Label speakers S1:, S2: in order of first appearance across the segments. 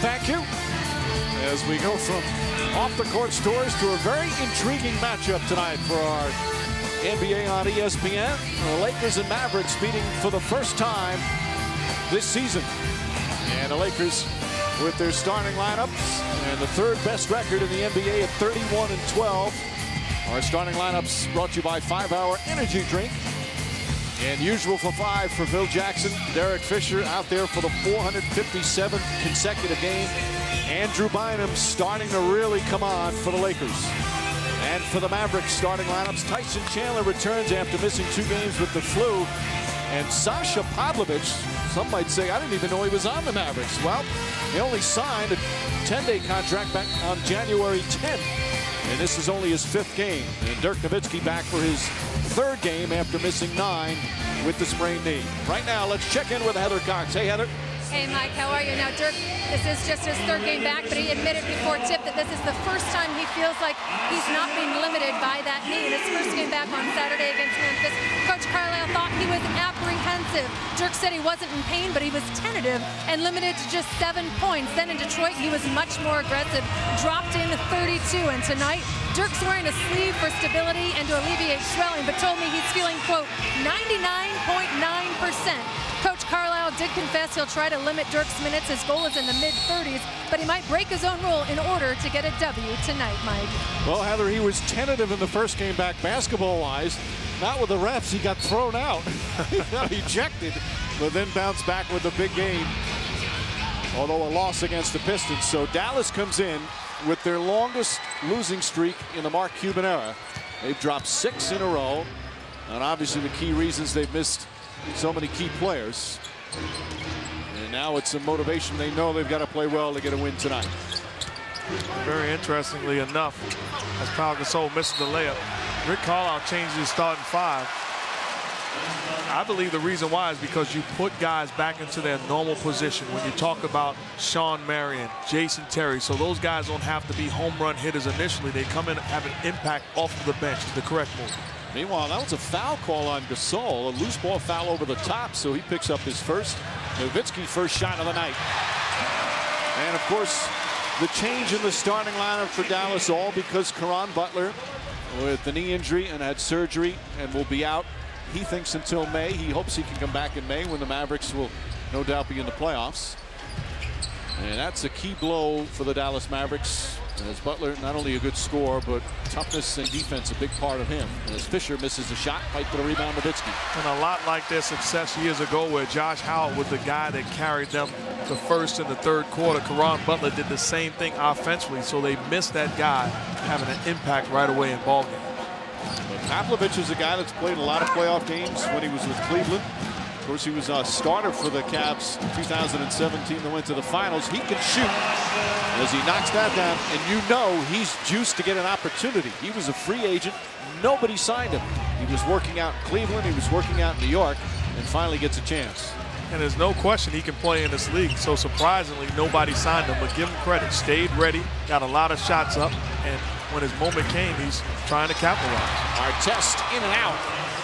S1: thank you. As we go from off-the-court stories to a very intriguing matchup tonight for our NBA on ESPN. The Lakers and Mavericks meeting for the first time this season. And the Lakers with their starting lineups and the third best record in the NBA at 31-12. Our starting lineups brought to you by 5 Hour Energy Drink. And usual for 5 for Phil Jackson. Derek Fisher out there for the 457th consecutive game. Andrew Bynum starting to really come on for the Lakers. And for the Mavericks starting lineups, Tyson Chandler returns after missing 2 games with the flu. And Sasha Pavlovich, some might say, I didn't even know he was on the Mavericks. Well, he only signed a 10-day contract back on January 10th. And this is only his 5th game. And Dirk Nowitzki back for his 3rd game after missing 9 with the sprained knee. Right now, let's check in with Heather Cox. Hey, Heather.
S2: Hey, Mike, how are you? Now, Dirk, this is just his 3rd game back, but he admitted before tip that this is the first time he feels like he's not being limited by that knee. In his 1st game back on Saturday against Memphis, Coach Carlisle thought he was apprehensive. Dirk said he wasn't in pain, but he was tentative and limited to just 7 points. Then in Detroit, he was much more aggressive, dropped in 32. And tonight, Dirk's wearing a sleeve for stability and to alleviate swelling, but told me he's feeling, quote, 99.9%. Coach Carlisle did confess he'll try to limit Dirk's minutes. His goal is in the mid-30s, but he might break his own rule in order to get a W tonight, Mike.
S1: Well, Heather, he was tentative in the 1st game back basketball-wise. Not with the refs. He got thrown out. He got ejected, but then bounced back with a big game, although a loss against the Pistons. So Dallas comes in with their longest losing streak in the Mark Cuban era. They've dropped 6 in a row, and obviously the key reasons they've missed so many key players. And now it's a motivation. They know they've got to play well to get a win tonight.
S3: Very interestingly enough, as Pau Gasol misses the layup, Rick Carlisle changes his starting 5. I believe the reason why is because you put guys back into their normal position. When you talk about Shawn Marion, Jason Terry, so those guys don't have to be home run hitters initially. They come in and have an impact off of the bench. It's the correct move.
S1: Meanwhile, that was a foul call on Gasol, a loose ball foul over the top, so he picks up his first. Nowitzki first shot of the night. And of course, the change in the starting lineup for Dallas, all because Caron Butler with the knee injury and had surgery and will be out, he thinks, until May. He hopes he can come back in May when the Mavericks will no doubt be in the playoffs. And that's a key blow for the Dallas Mavericks. As Butler, not only a good scorer, but toughness and defense a big part of him. As Fisher misses a shot, fight for the rebound, Nowitzki.
S3: And a lot like their success years ago where Josh Howard was the guy that carried them the 1st and the 3rd quarter. Caron Butler did the same thing offensively, so they missed that guy having an impact right away in ball games.
S1: Pavlovich is a guy that's played a lot of playoff games when he was with Cleveland. Of course, he was a starter for the Cavs in 2017 that went to the finals. He can shoot as he knocks that down, and you know he's juiced to get an opportunity. He was a free agent. Nobody signed him. He was working out in Cleveland. He was working out in New York, and finally gets a chance.
S3: And there's no question he can play in this league. So surprisingly, nobody signed him, but give him credit. Stayed ready, got a lot of shots up, and when his moment came, he's trying to capitalize.
S1: Artest in and out.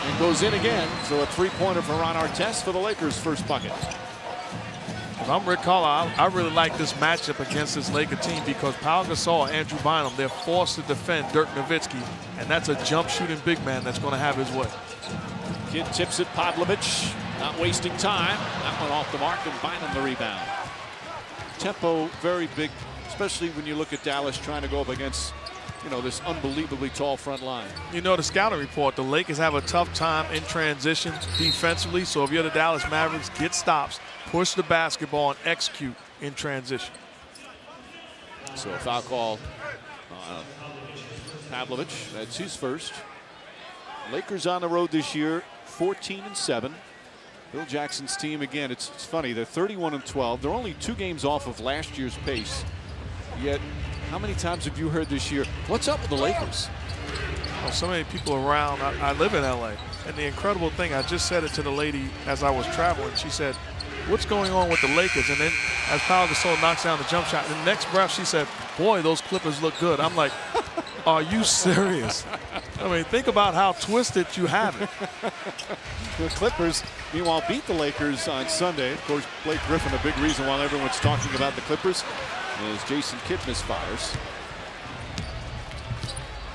S1: And goes in again. So a 3-pointer for Ron Artest for the Lakers' first bucket.
S3: If I'm Rick Carlisle, I really like this matchup against this Laker team because Pau Gasol and Andrew Bynum, they're forced to defend Dirk Nowitzki, and that's a jump shooting big man that's going to have his way.
S1: Kid tips it, Pavlovich, not wasting time. That one off the mark, and Bynum the rebound. Tempo very big, especially when you look at Dallas trying to go up against, you know, this unbelievably tall front line.
S3: You know, the scouting report, the Lakers have a tough time in transition defensively. So if you're the Dallas Mavericks, get stops, push the basketball, and execute in transition.
S1: So a foul call. Pavlovich, that's his first. Lakers on the road this year, 14-7. Bill Jackson's team, again, it's funny, they're 31-12. They're only 2 games off of last year's pace. Yet, how many times have you heard this year, what's up with the Lakers?
S3: Well, so many people around. I live in LA, and the incredible thing, I just said it to the lady as I was traveling. She said, what's going on with the Lakers? And then as Pau Gasol knocks down the jump shot, in the next breath she said, boy, those Clippers look good. I'm like, are you serious? I mean, think about how twisted you have it.
S1: The Clippers, meanwhile, beat the Lakers on Sunday. Of course, Blake Griffin, a big reason why everyone's talking about the Clippers, as Jason Kidd misfires.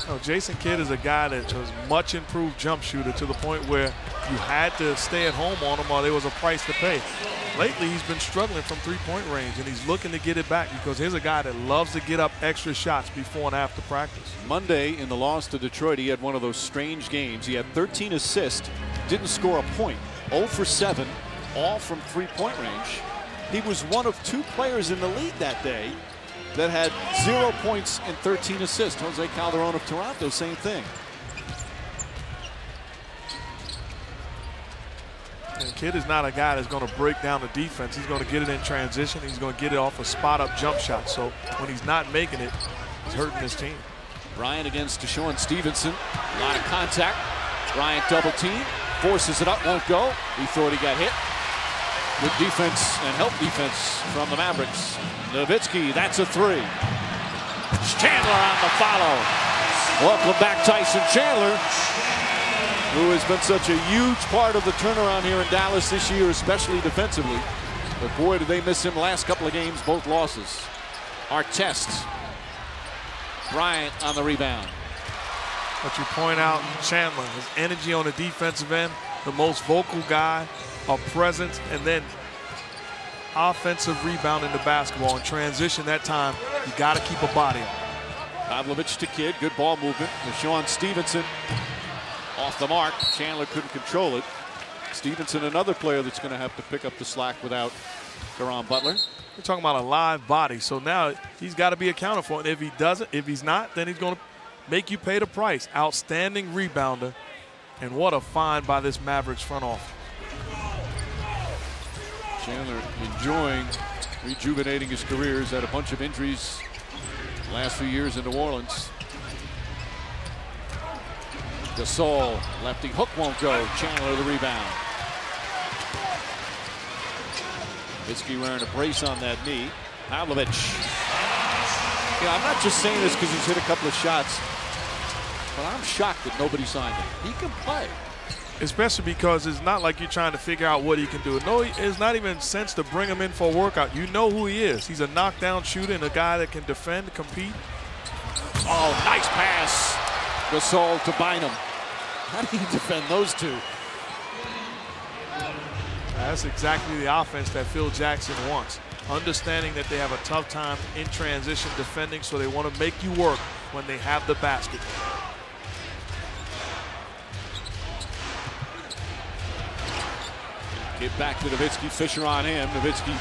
S3: No, Jason Kidd is a guy that was much improved jump shooter to the point where you had to stay at home on him or there was a price to pay. Lately, he's been struggling from three-point range, and he's looking to get it back because here's a guy that loves to get up extra shots before and after practice.
S1: Monday in the loss to Detroit, he had one of those strange games. He had 13 assists, didn't score a point, 0 for 7, all from three-point range. He was one of 2 players in the league that day that had 0 points and 13 assists. Jose Calderon of Toronto, same thing.
S3: And Kidd is not a guy that's going to break down the defense. He's going to get it in transition. He's going to get it off a spot-up jump shot. So when he's not making it, he's hurting his team.
S1: Bryant against Deshaun Stevenson. A lot of contact. Bryant double team. Forces it up, won't go. He thought he got hit. Good defense and help defense from the Mavericks. Nowitzki, that's a 3. Chandler on the follow. Welcome back, Tyson Chandler, who has been such a huge part of the turnaround here in Dallas this year, especially defensively. But boy, did they miss him last couple of games, both losses. Artest. Bryant on the rebound.
S3: But you point out Chandler, his energy on the defensive end, the most vocal guy, a presence, and then offensive rebound in the basketball. In transition that time, you got to keep a body on.
S1: Pavlovich to Kidd, good ball movement. Deshaun Stevenson off the mark. Chandler couldn't control it. Stevenson, another player that's going to have to pick up the slack without Caron Butler.
S3: We're talking about a live body, so now he's got to be accounted for. And if he doesn't, if he's not, then he's going to make you pay the price. Outstanding rebounder, and what a find by this Mavericks front office.
S1: Chandler enjoying rejuvenating his career. He's had a bunch of injuries the last few years in New Orleans. Gasol, lefty hook won't go. Chandler the rebound. Nowitzki wearing a brace on that knee. Pavlovich. Yeah, I'm not just saying this because he's hit a couple of shots, but I'm shocked that nobody signed him. He can play.
S3: Especially because it's not like you're trying to figure out what he can do. No, it's not even sense to bring him in for a workout. You know who he is. He's a knockdown shooter and a guy that can defend, compete.
S1: Oh, nice pass. Gasol to Bynum. How do you defend those two?
S3: That's exactly the offense that Phil Jackson wants. Understanding that they have a tough time in transition defending, so they want to make you work when they have the basketball.
S1: Get back to Nowitzki. Fisher on him. Nowitzki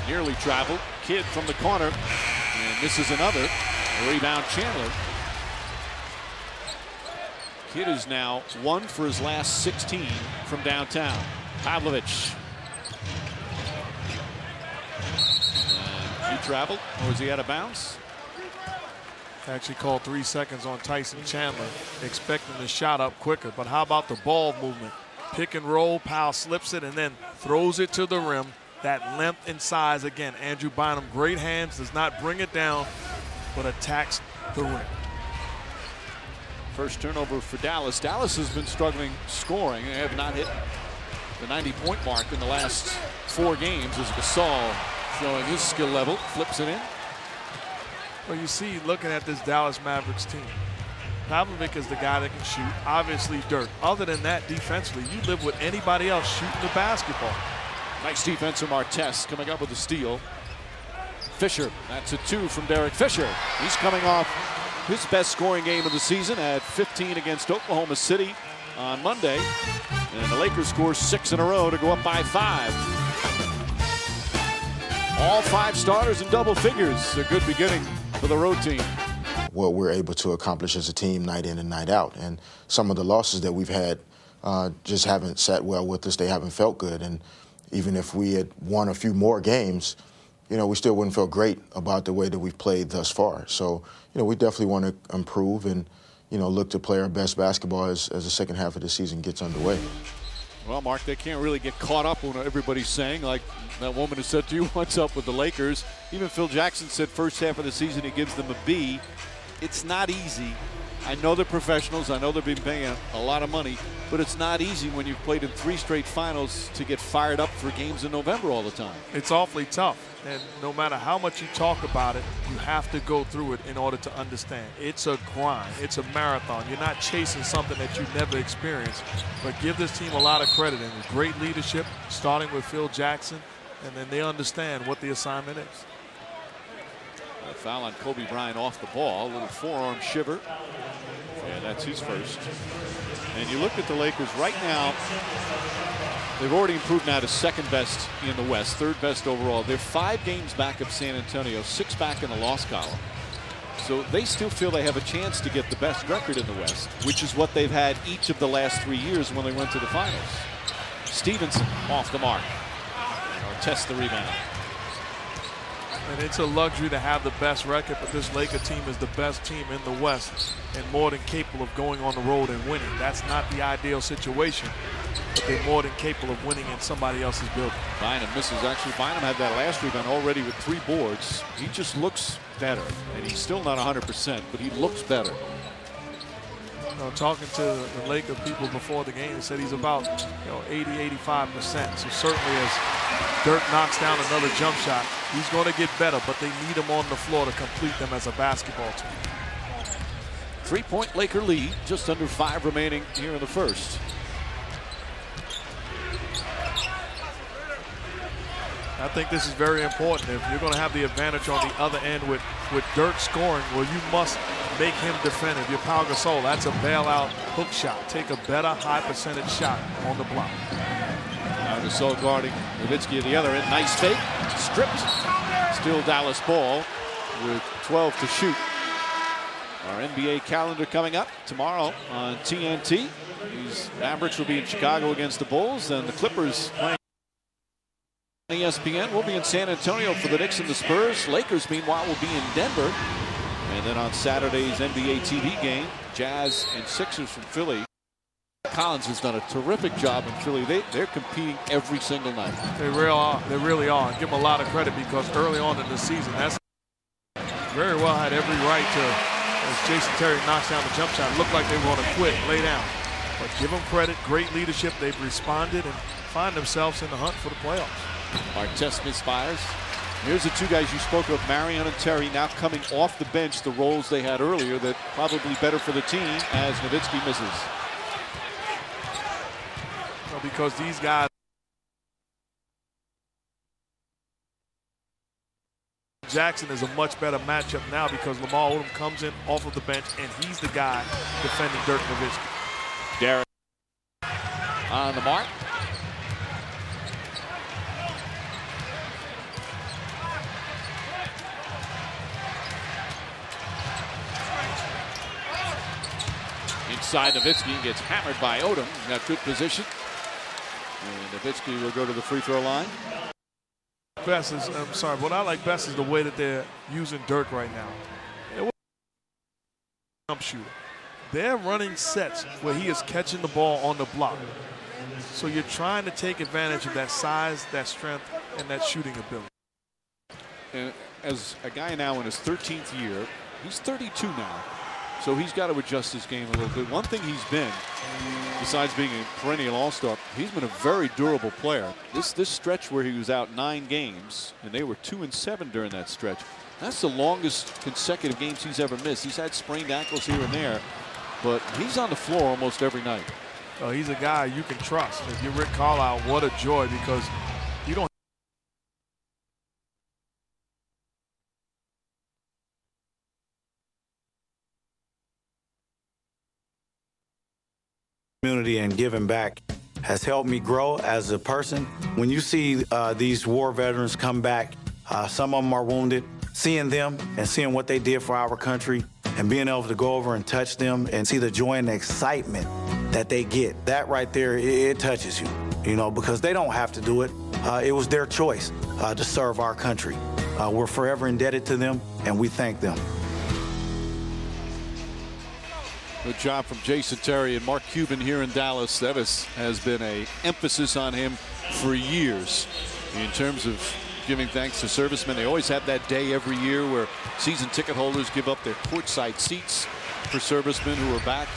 S1: nearly traveled. Kidd from the corner. And this is another rebound. Chandler. Kidd is now 1 for his last 16 from downtown. Pavlovich. And he traveled, or was he out of bounds?
S3: Actually called 3 seconds on Tyson Chandler, expecting the shot up quicker. But how about the ball movement? Pick and roll, Powell slips it and then throws it to the rim. That length and size again. Andrew Bynum, great hands, does not bring it down, but attacks the rim.
S1: First turnover for Dallas. Dallas has been struggling scoring. They have not hit the 90-point mark in the last 4 games as Gasol showing his skill level, flips it in.
S3: Well, you see, looking at this Dallas Mavericks team, Pavlovic is the guy that can shoot. Obviously, Dirk. Other than that, defensively, you live with anybody else shooting the basketball.
S1: Nice defense from Artest, coming up with a steal. Fisher, that's a 2 from Derek Fisher. He's coming off his best scoring game of the season at 15 against Oklahoma City on Monday. And the Lakers score 6 in a row to go up by 5. All 5 starters in double figures. A good beginning for the road team.
S4: What we're able to accomplish as a team night in and night out. And some of the losses that we've had just haven't sat well with us. They haven't felt good. And even if we had won a few more games, you know, we still wouldn't feel great about the way that we've played thus far. So, you know, we definitely want to improve and, you know, look to play our best basketball as the second half of the season gets underway.
S1: Well, Mark, they can't really get caught up on what everybody's saying. Like that woman who said to you, what's up with the Lakers? Even Phil Jackson said first half of the season he gives them a B. It's not easy I know they're professionals. I know they've been paying a lot of money, but it's not easy when you've played in 3 straight finals to get fired up for games in November all the time.
S3: It's awfully tough, and no matter how much you talk about it, you have to go through it in order to understand. It's a grind. It's a marathon. You're not chasing something that you've never experienced, but give this team a lot of credit and great leadership, starting with Phil Jackson, and then they understand what the assignment is.
S1: A foul on Kobe Bryant off the ball, a little forearm shiver, and that's his first. And you look at the Lakers right now, they've already improved now to 2nd best in the West, 3rd best overall. They're 5 games back of San Antonio, 6 back in the loss column. So they still feel they have a chance to get the best record in the West, which is what they've had each of the last 3 years when they went to the finals. Stevenson off the mark. Test the rebound.
S3: And it's a luxury to have the best record, but this Laker team is the best team in the West and more than capable of going on the road and winning. That's not the ideal situation, but they're more than capable of winning in somebody else's building.
S1: Bynum misses. Actually, Bynum had that last rebound already with 3 boards. He just looks better, and he's still not 100%, but he looks better.
S3: Talking to the Laker people before the game, said he's about 80–85%. So certainly as Dirk knocks down another jump shot, he's going to get better, but they need him on the floor to complete them as a basketball team.
S1: 3-point Laker lead, just under 5 remaining here in the first.
S3: I think this is very important. If you're going to have the advantage on the other end with Dirk scoring, well, you must make him defend. If you're Pau Gasol, that's a bailout hook shot. Take a better high percentage shot on the block.
S1: Now Gasol guarding Nowitzki at the other end. Nice fake. Stripped. Still Dallas ball with 12 to shoot. Our NBA calendar coming up tomorrow on TNT. These Mavericks will be in Chicago against the Bulls, and the Clippers playing ESPN. We'll be in San Antonio for the Knicks and the Spurs. Lakers, meanwhile, will be in Denver. And then on Saturday's NBA TV game, Jazz and Sixers from Philly. Collins has done a terrific job in Philly. They're competing every single night.
S3: They really are. And give them a lot of credit because early on in the season, that's very well had every right to, as Jason Terry knocks down the jump shot, looked like they were going to quit, lay down. But give them credit, great leadership. They've responded and find themselves in the hunt for the playoffs.
S1: Artest misfires. Here's the 2 guys you spoke of, Marion and Terry, now coming off the bench, the roles they had earlier that probably better for the team as Nowitzki misses.
S3: Well, because these guys, Jackson is a much better matchup now because Lamar Odom comes in off of the bench and he's the guy defending Dirk Nowitzki.
S1: Derek on the mark. Inside, Nowitzki gets hammered by Odom. Got good position. And Nowitzki will go to the free throw line.
S3: Best is, I'm sorry, what I like best is the way that they're using Dirk right now. Jump shooter. They're running sets where he is catching the ball on the block. So you're trying to take advantage of that size, that strength, and that shooting ability.
S1: And as a guy now in his 13th year, he's 32 now. So he's got to adjust his game a little bit. One thing he's been, besides being a perennial all-star, he's been a very durable player. This stretch where he was out 9 games, and they were 2-7 during that stretch, that's the longest consecutive games he's ever missed. He's had sprained ankles here and there, but he's on the floor almost every night.
S3: Oh, he's a guy you can trust. If you're Rick Carlisle, what a joy, because you don't
S5: community and giving back has helped me grow as a person. When you see these war veterans come back, some of them are wounded, seeing them and seeing what they did for our country and being able to go over and touch them and see the joy and the excitement that they get, that right there, it touches you, you know, because they don't have to do it. It was their choice to serve our country. We're forever indebted to them, and we thank them.
S1: Good job from Jason Terry and Mark Cuban here in Dallas. That has been an emphasis on him for years in terms of giving thanks to servicemen. They always have that day every year where season ticket holders give up their courtside seats for servicemen who are back.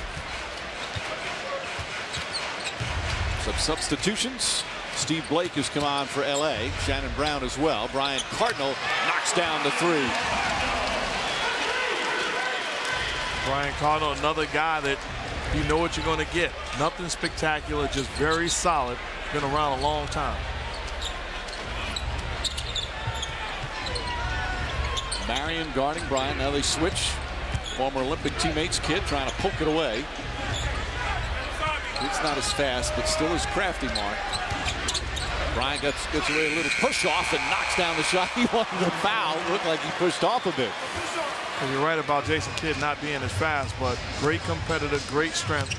S1: Some substitutions. Steve Blake has come on for LA. Shannon Brown as well. Brian Cardinal knocks down the three.
S3: Brian Cardinal, another guy that you know what you're going to get. Nothing spectacular, just very solid. Been around a long time.
S1: Marion guarding Brian. Now they switch. Former Olympic teammates, Kidd trying to poke it away. It's not as fast, but still is crafty, Mark. Brian gets away a little push off and knocks down the shot. He wanted the foul. Looked like he pushed off a bit.
S3: And you're right about Jason Kidd not being as fast, but great competitor, great strength.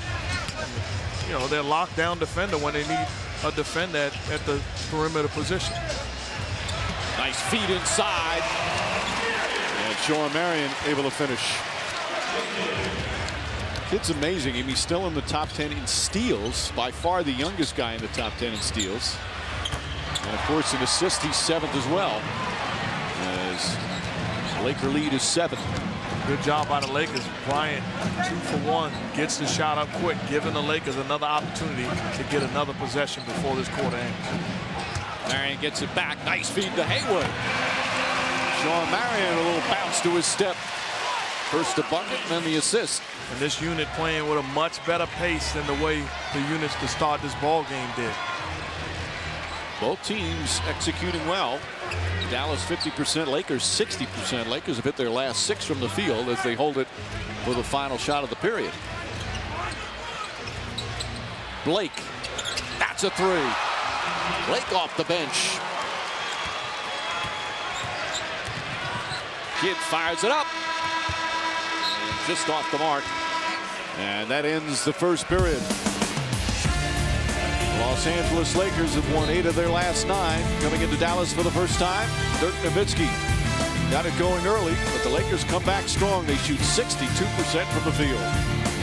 S3: You know, they're lockdown defender when they need a defender at the perimeter position.
S1: Nice feed inside. And Sean Marion able to finish. Kidd's amazing. He's still in the top 10 in steals. By far the youngest guy in the top 10 in steals. And of course in assists, he's 7th as well. As Laker lead is 7.
S3: Good job by the Lakers. Bryant 2 for 1. Gets the shot up quick, giving the Lakers another opportunity to get another possession before this quarter ends.
S1: Marion gets it back. Nice feed to Haywood. Sean Marion, a little bounce to his step. First the bucket and then the assist.
S3: And this unit playing with a much better pace than the way the units to start this ball game did.
S1: Both teams executing well. Dallas 50%, Lakers 60%. Lakers have hit their last 6 from the field as they hold it for the final shot of the period. Blake, that's a 3. Blake off the bench. Kidd fires it up. And just off the mark. And that ends the first period. Los Angeles Lakers have won 8 of their last 9. Coming into Dallas for the first time, Dirk Nowitzki got it going early, but the Lakers come back strong. They shoot 62% from the field.